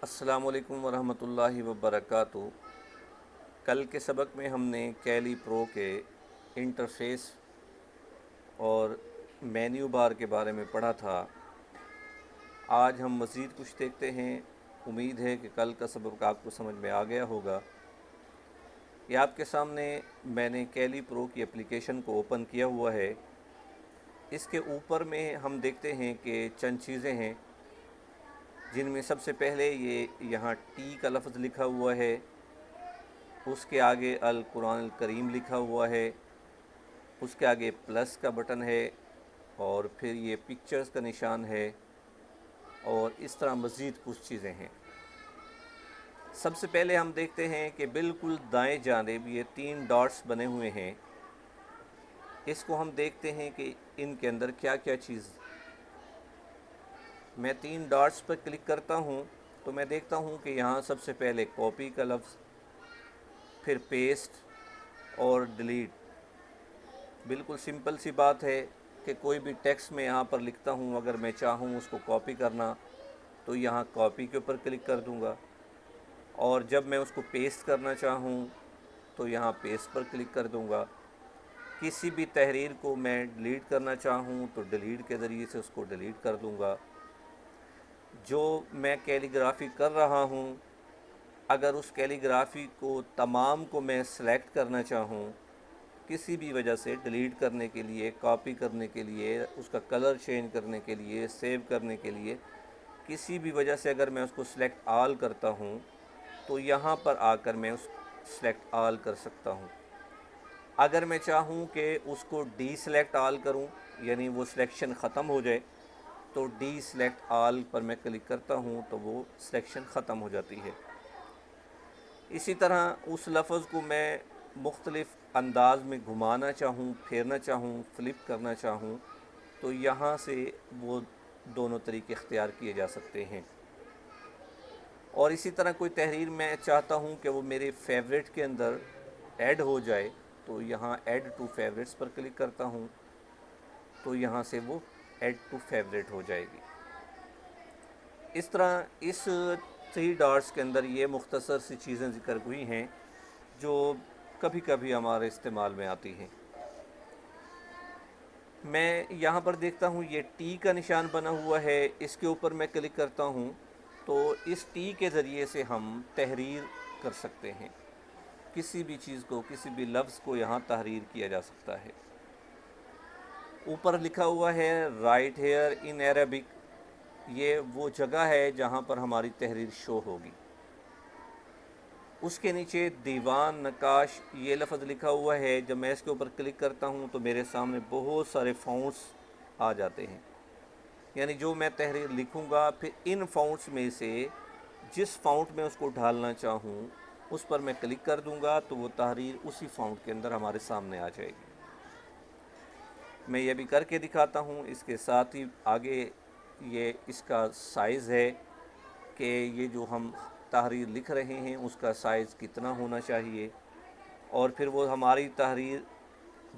अस्सलामुअलैकुम वरहमतुल्लाहि वबरकातुहू। कल के सबक में हमने कैली प्रो के इंटरफेस और मेन्यू बार के बारे में पढ़ा था। आज हम मज़ीद कुछ देखते हैं। उम्मीद है कि कल का सबक आपको समझ में आ गया होगा। ये आपके सामने मैंने कैली प्रो की एप्लीकेशन को ओपन किया हुआ है। इसके ऊपर में हम देखते हैं कि चंद चीज़ें हैं, जिनमें सबसे पहले ये यहाँ टी का लफ्ज़ लिखा हुआ है, उसके आगे अल कुरान अल करीम लिखा हुआ है, उसके आगे प्लस का बटन है और फिर ये पिक्चर्स का निशान है और इस तरह मज़ीद कुछ चीज़ें हैं। सबसे पहले हम देखते हैं कि बिल्कुल दाएं जानिब ये 3 डॉट्स बने हुए हैं। इसको हम देखते हैं कि इनके अंदर क्या क्या चीज़। मैं 3 डॉट्स पर क्लिक करता हूँ तो मैं देखता हूँ कि यहाँ सबसे पहले कॉपी का लफ्ज़, फिर पेस्ट और डिलीट। बिल्कुल सिंपल सी बात है कि कोई भी टेक्स्ट में यहाँ पर लिखता हूँ, अगर मैं चाहूँ उसको कॉपी करना तो यहाँ कॉपी के ऊपर क्लिक कर दूँगा, और जब मैं उसको पेस्ट करना चाहूँ तो यहाँ पेस्ट पर क्लिक कर दूँगा। किसी भी तहरीर को मैं डिलीट करना चाहूँ तो डिलीट के ज़रिए से उसको डिलीट कर दूँगा। जो मैं कैलीग्राफी कर रहा हूँ, अगर उस कैलीग्राफी को तमाम को मैं सेलेक्ट करना चाहूँ, किसी भी वजह से डिलीट करने के लिए, कॉपी करने के लिए, उसका कलर चेंज करने के लिए, सेव करने के लिए, किसी भी वजह से अगर मैं उसको सिलेक्ट ऑल करता हूँ तो यहाँ पर आकर मैं उस सिलेक्ट ऑल कर सकता हूँ। अगर मैं चाहूँ कि उसको डी सिलेक्ट ऑल करूँ, यानी वो सिलेक्शन ख़त्म हो जाए, तो डी सिलेक्ट ऑल पर मैं क्लिक करता हूँ तो वो सिलेक्शन ख़त्म हो जाती है। इसी तरह उस लफ्ज़ को मैं मुख्तलिफ़ अंदाज में घुमाना चाहूँ, फेरना चाहूँ, फ्लिप करना चाहूँ तो यहाँ से वो दोनों तरीके इख्तियार किए जा सकते हैं। और इसी तरह कोई तहरीर मैं चाहता हूँ कि वो मेरे फेवरेट के अंदर ऐड हो जाए, तो यहाँ ऐड टू फेवरेट्स पर क्लिक करता हूँ तो यहाँ से वो ऐड टू फेवरेट हो जाएगी। इस तरह इस 3 डॉट्स के अंदर ये मुख्तसर सी चीज़ें ज़िक्र हुई हैं जो कभी कभी हमारे इस्तेमाल में आती हैं। मैं यहाँ पर देखता हूँ ये टी का निशान बना हुआ है, इसके ऊपर मैं क्लिक करता हूँ तो इस टी के ज़रिए से हम तहरीर कर सकते हैं। किसी भी चीज़ को, किसी भी लफ्ज़ को यहाँ तहरीर किया जा सकता है। ऊपर लिखा हुआ है राइट हेयर इन अरबिक, ये वो जगह है जहाँ पर हमारी तहरीर शो होगी। उसके नीचे दीवान नकाश ये लफ्ज़ लिखा हुआ है। जब मैं इसके ऊपर क्लिक करता हूँ तो मेरे सामने बहुत सारे फ़ॉन्ट्स आ जाते हैं, यानी जो मैं तहरीर लिखूँगा फिर इन फ़ॉन्ट्स में से जिस फ़ॉन्ट में उसको ढालना चाहूँ उस पर मैं क्लिक कर दूँगा तो वो तहरीर उसी फ़ॉन्ट के अंदर हमारे सामने आ जाएगी। मैं ये भी करके दिखाता हूँ। इसके साथ ही आगे ये इसका साइज़ है कि ये जो हम तहरीर लिख रहे हैं उसका साइज़ कितना होना चाहिए, और फिर वो हमारी तहरीर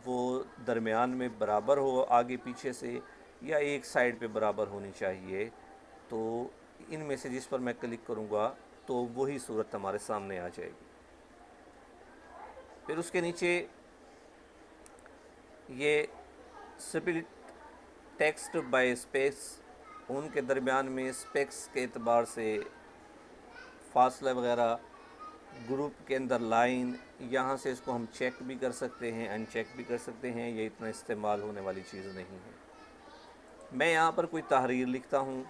वो दरमियान में बराबर हो, आगे पीछे से, या एक साइड पे बराबर होनी चाहिए। तो इनमें से जिस पर मैं क्लिक करूँगा तो वही सूरत हमारे सामने आ जाएगी। फिर उसके नीचे ये स्प्लिट टेक्स्ट बाय स्पेस, उनके दरमियान में स्पेक्स के एतबार से फासला वगैरह, ग्रुप के अंदर लाइन, यहाँ से इसको हम चेक भी कर सकते हैं, अनचेक भी कर सकते हैं। ये इतना इस्तेमाल होने वाली चीज़ नहीं है। मैं यहाँ पर कोई तहरीर लिखता हूँ।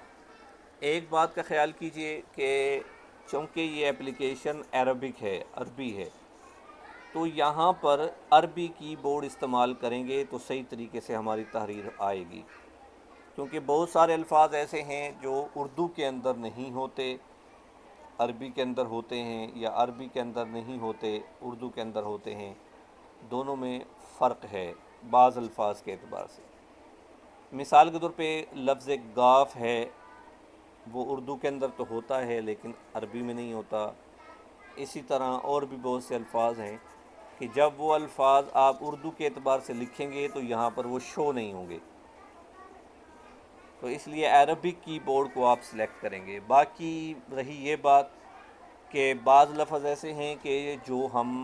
एक बात का ख्याल कीजिए कि चूँकि ये एप्लीकेशन अरबिक है, अरबी है, तो यहाँ पर अरबी कीबोर्ड इस्तेमाल करेंगे तो सही तरीके से हमारी तहरीर आएगी, क्योंकि बहुत सारे अल्फाज ऐसे हैं जो उर्दू के अंदर नहीं होते, अरबी के अंदर होते हैं, या अरबी के अंदर नहीं होते, उर्दू के अंदर होते हैं। दोनों में फ़र्क है बाज़ अल्फाज के एतबार से। मिसाल के तौर पे लफ्ज़ गाफ़ है, वो उर्दू के अंदर तो होता है लेकिन अरबी में नहीं होता। इसी तरह और भी बहुत से अल्फाज हैं कि जब वो अल्फाज आप उर्दू के एतबार से लिखेंगे तो यहाँ पर वो शो नहीं होंगे, तो इसलिए अरबिक कीबोर्ड को आप सिलेक्ट करेंगे। बाकी रही ये बात कि बाज़ लफ्ज़ ऐसे हैं कि जो हम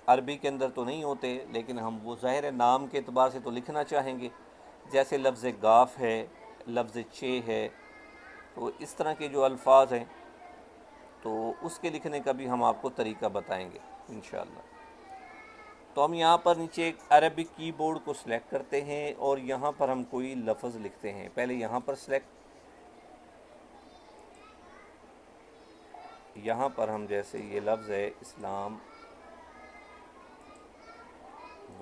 अरबी के अंदर तो नहीं होते, लेकिन हम वो ज़ाहिर है नाम के अतबार से तो लिखना चाहेंगे, जैसे लफ्ज़ गाफ है, लफ्ज़ चे है। तो इस तरह के जो अल्फाज हैं तो उसके लिखने का भी हम आपको तरीका बताएंगे इंशाअल्लाह। तो हम यहाँ पर नीचे एक अरबिक कीबोर्ड को सिलेक्ट करते हैं और यहाँ पर हम कोई लफ्ज़ लिखते हैं। पहले यहाँ पर सिलेक्ट, यहाँ पर हम जैसे ये लफ्ज़ है इस्लाम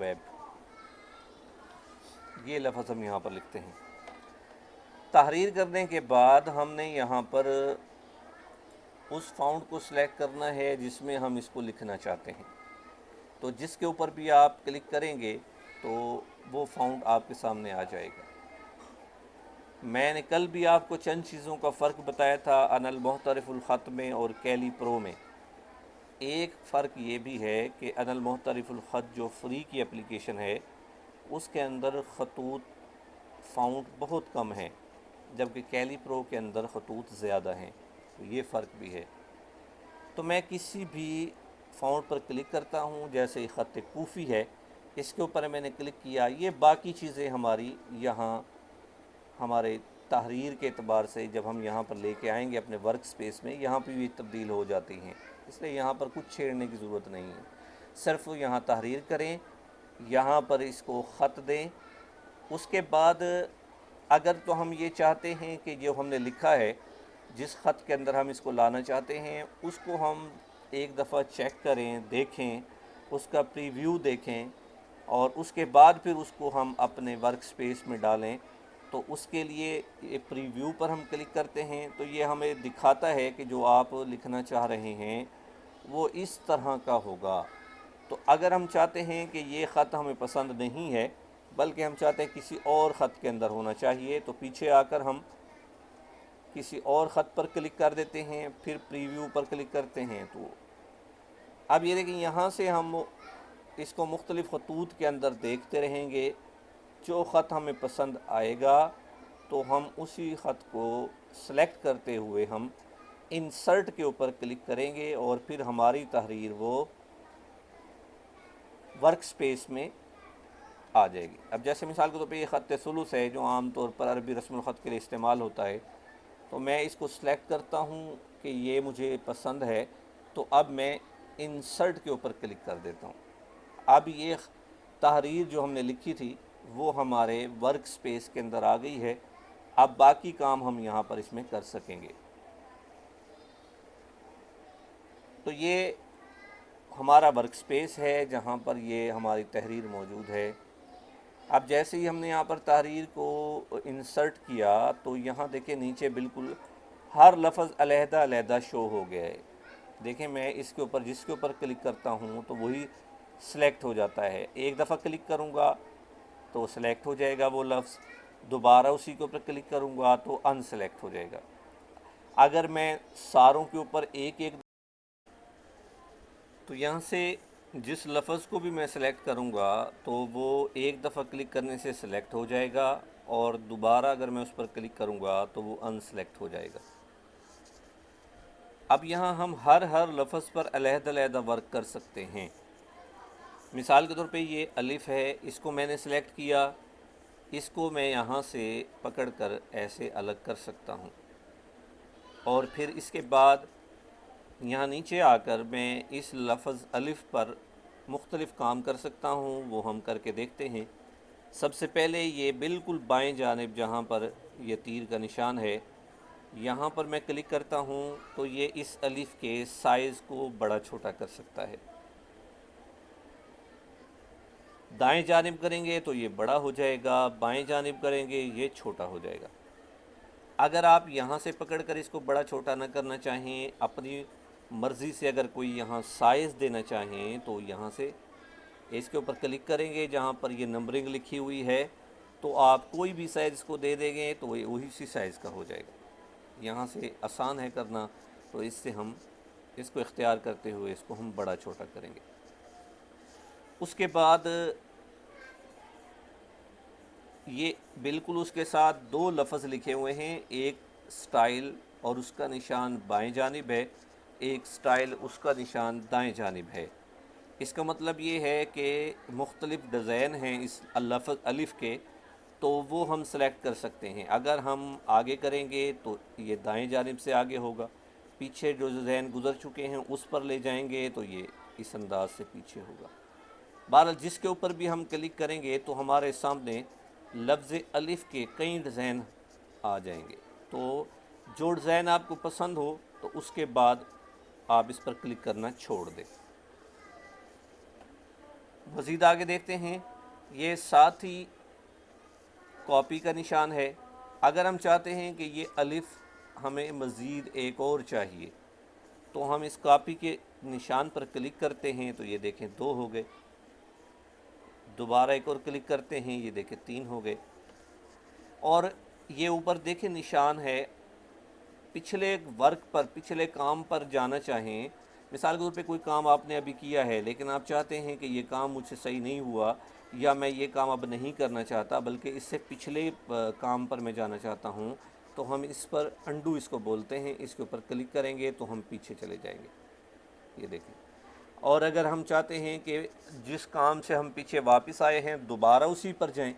वेब, ये लफ्ज़ हम यहाँ पर लिखते हैं। तहरीर करने के बाद हमने यहाँ पर उस फाउंट को सिलेक्ट करना है जिसमें हम इसको लिखना चाहते हैं। तो जिसके ऊपर भी आप क्लिक करेंगे तो वो फाउंट आपके सामने आ जाएगा। मैंने कल भी आपको चंद चीज़ों का फ़र्क बताया था अनल मुख्तलिफुल ख़त में और कैली प्रो में। एक फ़र्क ये भी है कि अनल मुख्तलिफुल ख़त जो फ्री की एप्लीकेशन है उसके अंदर ख़तूत फाउंट बहुत कम है, जबकि कैली प्रो के अंदर ख़तूत ज़्यादा हैं। तो ये फ़र्क भी है। तो मैं किसी भी फ़ॉन्ट पर क्लिक करता हूँ, जैसे ख़त कूफ़ी है, इसके ऊपर मैंने क्लिक किया। ये बाकी चीज़ें हमारी यहाँ हमारे तहरीर के अतबार से जब हम यहाँ पर लेके आएंगे अपने वर्क स्पेस में, यहाँ पर भी तब्दील हो जाती हैं, इसलिए यहाँ पर कुछ छेड़ने की ज़रूरत नहीं है। सिर्फ यहाँ तहरीर करें, यहाँ पर इसको ख़त दें। उसके बाद अगर तो हम ये चाहते हैं कि जो हमने लिखा है, जिस ख़त के अंदर हम इसको लाना चाहते हैं, उसको हम एक दफ़ा चेक करें, देखें, उसका प्रीव्यू देखें और उसके बाद फिर उसको हम अपने वर्क स्पेस में डालें। तो उसके लिए ये प्रीव्यू पर हम क्लिक करते हैं तो ये हमें दिखाता है कि जो आप लिखना चाह रहे हैं वो इस तरह का होगा। तो अगर हम चाहते हैं कि ये ख़त हमें पसंद नहीं है, बल्कि हम चाहते हैं किसी और ख़त के अंदर होना चाहिए, तो पीछे आकर हम किसी और ख़त पर क्लिक कर देते हैं, फिर प्रीव्यू पर क्लिक करते हैं। तो अब ये देखिए, यहाँ से हम इसको मुख्तलिफ़ ख़तूत के अंदर देखते रहेंगे। जो ख़त हमें पसंद आएगा तो हम उसी ख़त को सेलेक्ट करते हुए हम इंसर्ट के ऊपर क्लिक करेंगे और फिर हमारी तहरीर वो वर्क स्पेस में आ जाएगी। अब जैसे मिसाल के तौर पे ये ख़त सुलूस है जो आम तौर पर अरबी रस्मुल ख़त के लिए इस्तेमाल होता है, तो मैं इसको सेलेक्ट करता हूँ कि ये मुझे पसंद है। तो अब मैं इंसर्ट के ऊपर क्लिक कर देता हूँ। अब ये तहरीर जो हमने लिखी थी वो हमारे वर्क स्पेस के अंदर आ गई है। अब बाकी काम हम यहाँ पर इसमें कर सकेंगे। तो ये हमारा वर्क स्पेस है जहाँ पर ये हमारी तहरीर मौजूद है। अब जैसे ही हमने यहाँ पर तहरीर को इंसर्ट किया तो यहाँ देखें नीचे बिल्कुल हर लफ्ज़ अलहदा अलहदा शो हो गया है। देखें, मैं इसके ऊपर जिसके ऊपर क्लिक करता हूँ तो वही सिलेक्ट हो जाता है। एक दफ़ा क्लिक करूँगा तो सिलेक्ट हो जाएगा वो लफ्ज़, दोबारा उसी के ऊपर क्लिक करूँगा तो अनसेलेक्ट हो जाएगा। अगर मैं सारों के ऊपर एक एक, तो यहाँ से जिस लफ्ज़ को भी मैं सेलेक्ट करूँगा तो वो एक दफ़ा क्लिक करने से सिलेक्ट हो जाएगा और दोबारा अगर मैं उस पर क्लिक करूँगा तो वो अनसेलेक्ट हो जाएगा। अब यहाँ हम हर लफ्ज़ पर अलग-अलग वर्क कर सकते हैं। मिसाल के तौर पे ये अलिफ है, इसको मैंने सेलेक्ट किया, इसको मैं यहाँ से पकड़कर ऐसे अलग कर सकता हूँ और फिर इसके बाद यहाँ नीचे आकर मैं इस लफ्ज़ अलिफ पर मुख्तलिफ़ काम कर सकता हूँ। वो हम करके देखते हैं। सबसे पहले ये बिल्कुल बाएं जानिब जहाँ पर ये तीर का निशान है, यहाँ पर मैं क्लिक करता हूँ तो ये इस अलिफ के साइज़ को बड़ा छोटा कर सकता है। दाएं जानिब करेंगे तो ये बड़ा हो जाएगा, बाएं जानिब करेंगे ये छोटा हो जाएगा। अगर आप यहाँ से पकड़कर इसको बड़ा छोटा ना करना चाहें, अपनी मर्ज़ी से अगर कोई यहाँ साइज़ देना चाहें तो यहाँ से इसके ऊपर क्लिक करेंगे जहाँ पर ये नंबरिंग लिखी हुई है, तो आप कोई भी साइज़ इसको दे देंगे तो ये वही सी साइज़ का हो जाएगा। यहाँ से आसान है करना, तो इससे हम इसको इख्तियार करते हुए इसको हम बड़ा छोटा करेंगे। उसके बाद ये बिल्कुल उसके साथ दो लफ्ज़ लिखे हुए हैं, एक स्टाइल और उसका निशान बाएं जानिब है, एक स्टाइल उसका निशान दाएं जानिब है। इसका मतलब ये है कि मुख्तलिफ़ डिज़ाइन हैं इस लफ्ज़ अलिफ़ के, तो वो हम सेलेक्ट कर सकते हैं। अगर हम आगे करेंगे तो ये दाएं जानिब से आगे होगा, पीछे जो डिज़ाइन गुज़र चुके हैं उस पर ले जाएंगे तो ये इस अंदाज से पीछे होगा। बहरहाल जिसके ऊपर भी हम क्लिक करेंगे तो हमारे सामने लफ्ज़ अलिफ़ के कई डिज़ाइन आ जाएंगे। तो जो डिज़ाइन आपको पसंद हो तो उसके बाद आप इस पर क्लिक करना छोड़ दें। मज़ीद आगे देखते हैं, ये साथ ही कॉपी का निशान है। अगर हम चाहते हैं कि ये अलिफ़ हमें मज़ीद एक और चाहिए तो हम इस कॉपी के निशान पर क्लिक करते हैं, तो ये देखें 2 हो गए। दोबारा एक और क्लिक करते हैं, ये देखें 3 हो गए। और ये ऊपर देखें निशान है, पिछले वर्क पर, पिछले काम पर जाना चाहें, मिसाल के तौर पे कोई काम आपने अभी किया है लेकिन आप चाहते हैं कि ये काम मुझसे सही नहीं हुआ या मैं ये काम अब नहीं करना चाहता बल्कि इससे पिछले काम पर मैं जाना चाहता हूँ, तो हम इस पर अंडू इसको बोलते हैं, इसके ऊपर क्लिक करेंगे तो हम पीछे चले जाएंगे, ये देखें। और अगर हम चाहते हैं कि जिस काम से हम पीछे वापस आए हैं दोबारा उसी पर जाएं,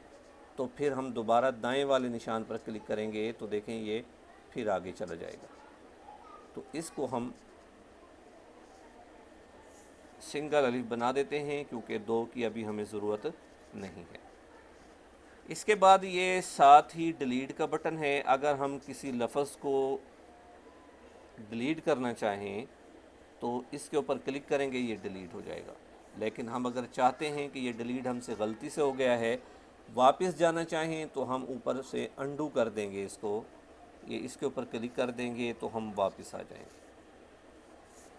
तो फिर हम दोबारा दाएं वाले निशान पर क्लिक करेंगे तो देखें ये फिर आगे चला जाएगा। तो इसको हम सिंगल अलिफ बना देते हैं क्योंकि 2 की अभी हमें ज़रूरत नहीं है। इसके बाद ये साथ ही डिलीट का बटन है। अगर हम किसी लफ्ज़ को डिलीट करना चाहें तो इसके ऊपर क्लिक करेंगे, ये डिलीट हो जाएगा। लेकिन हम अगर चाहते हैं कि ये डिलीट हमसे गलती से हो गया है, वापस जाना चाहें तो हम ऊपर से अंडू कर देंगे इसको, ये इसके ऊपर क्लिक कर देंगे तो हम वापस आ जाएंगे।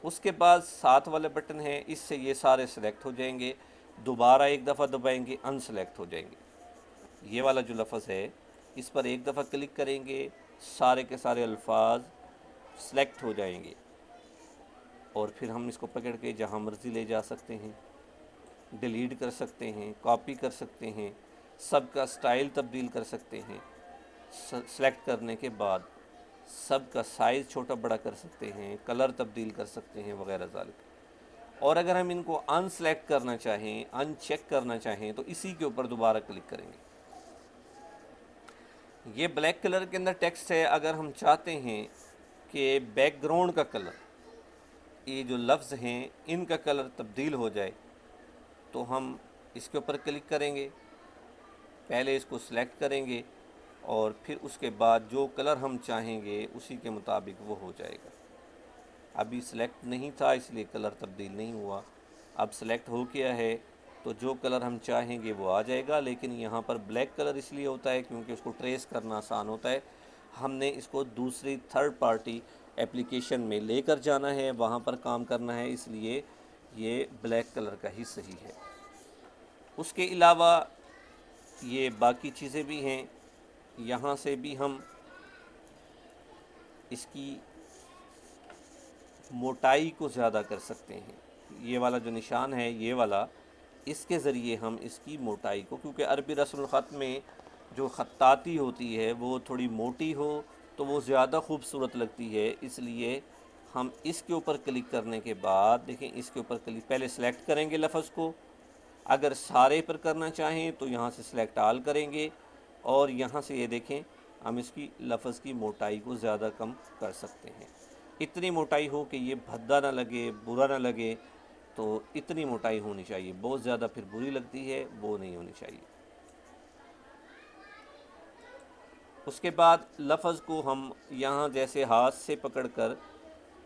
उसके बाद साथ वाले बटन है, इससे ये सारे सेलेक्ट हो जाएंगे। दोबारा एक दफ़ा दबाएंगे, अनसेलेक्ट हो जाएंगे। ये वाला जो लफ्ज़ है इस पर एक दफ़ा क्लिक करेंगे, सारे के सारे अल्फाज सेलेक्ट हो जाएंगे और फिर हम इसको पकड़ के जहाँ मर्ज़ी ले जा सकते हैं, डिलीट कर सकते हैं, कॉपी कर सकते हैं, सबका स्टाइल तब्दील कर सकते हैं। सेलेक्ट करने के बाद सबका साइज़ छोटा बड़ा कर सकते हैं, कलर तब्दील कर सकते हैं वगैरह ज़ालिक। और अगर हम इनको अनसेलेक्ट करना चाहें, अनचेक करना चाहें तो इसी के ऊपर दोबारा क्लिक करेंगे। ये ब्लैक कलर के अंदर टेक्स्ट है। अगर हम चाहते हैं कि बैकग्राउंड का कलर, ये जो लफ्ज़ हैं इनका कलर तब्दील हो जाए तो हम इसके ऊपर क्लिक करेंगे, पहले इसको सिलेक्ट करेंगे और फिर उसके बाद जो कलर हम चाहेंगे उसी के मुताबिक वो हो जाएगा। अभी सिलेक्ट नहीं था इसलिए कलर तब्दील नहीं हुआ, अब सिलेक्ट हो गया है तो जो कलर हम चाहेंगे वो आ जाएगा। लेकिन यहाँ पर ब्लैक कलर इसलिए होता है क्योंकि उसको ट्रेस करना आसान होता है। हमने इसको दूसरी थर्ड पार्टी एप्लीकेशन में लेकर जाना है, वहाँ पर काम करना है, इसलिए ये ब्लैक कलर का ही सही है। उसके अलावा ये बाकी चीज़ें भी हैं, यहाँ से भी हम इसकी मोटाई को ज़्यादा कर सकते हैं। ये वाला जो निशान है ये वाला, इसके ज़रिए हम इसकी मोटाई को, क्योंकि अरबी रस्मुल ख़त में जो ख़त्ताती होती है वो थोड़ी मोटी हो तो वो ज़्यादा खूबसूरत लगती है, इसलिए हम इसके ऊपर क्लिक करने के बाद देखें, इसके ऊपर क्लिक, पहले सेलेक्ट करेंगे लफ्ज़ को, अगर सारे पर करना चाहें तो यहाँ से सिलेक्ट आल करेंगे और यहाँ से ये देखें हम इसकी लफ्ज़ की मोटाई को ज़्यादा कम कर सकते हैं। इतनी मोटाई हो कि ये भद्दा ना लगे, बुरा ना लगे, तो इतनी मोटाई होनी चाहिए। बहुत ज़्यादा फिर बुरी लगती है, वो नहीं होनी चाहिए। उसके बाद लफ्ज़ को हम यहाँ जैसे हाथ से पकड़कर,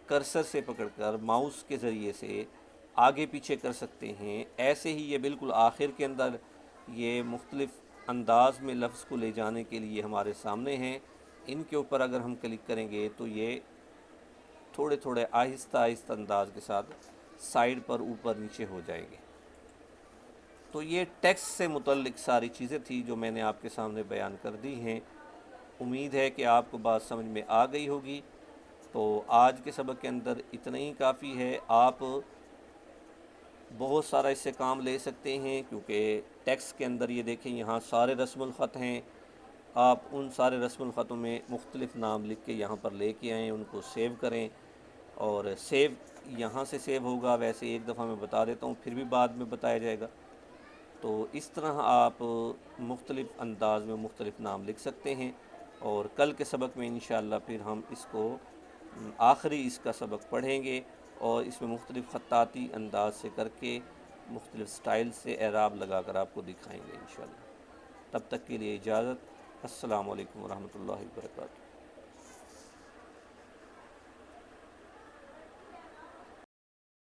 कर्सर से पकड़कर माउस के ज़रिए से आगे पीछे कर सकते हैं। ऐसे ही ये बिल्कुल आखिर के अंदर ये मुख्तलिफ़ अंदाज में लफ्ज़ को ले जाने के लिए हमारे सामने हैं। इनके ऊपर अगर हम क्लिक करेंगे तो ये थोड़े थोड़े आहिस्ता आहिस्ता अंदाज के साथ साइड पर ऊपर नीचे हो जाएंगे। तो ये टेक्स्ट से मुतल्लिक सारी चीज़ें थी जो मैंने आपके सामने बयान कर दी हैं। उम्मीद है कि आपको बात समझ में आ गई होगी। तो आज के सबक के अंदर इतना ही काफ़ी है। आप बहुत सारा इससे काम ले सकते हैं, क्योंकि टेक्स्ट के अंदर ये देखें यहाँ सारे रस्मुल ख़त हैं। आप उन सारे रस्मुल ख़तों में मुख्तलिफ़ नाम लिख के यहाँ पर लेके आएँ, उनको सेव करें। और सेव यहाँ से सेव होगा, वैसे एक दफ़ा मैं बता देता हूँ, फिर भी बाद में बताया जाएगा। तो इस तरह आप मुख्तलिफ़ अंदाज में मुख्तलिफ़ नाम लिख सकते हैं। और कल के सबक में इंशाअल्लाह फिर हम इसको आखिरी इसका सबक पढ़ेंगे और इसमें मुख्तलिफ़ ख़त्ताती अंदाज से करके मुख्तलिफ़ स्टाइल से एराब लगा कर आपको दिखाएँगे इंशाअल्लाह। तब तक के लिए इजाज़त। अस्सलामु अलैकुम वरहमतुल्लाहि वबरकातुहू।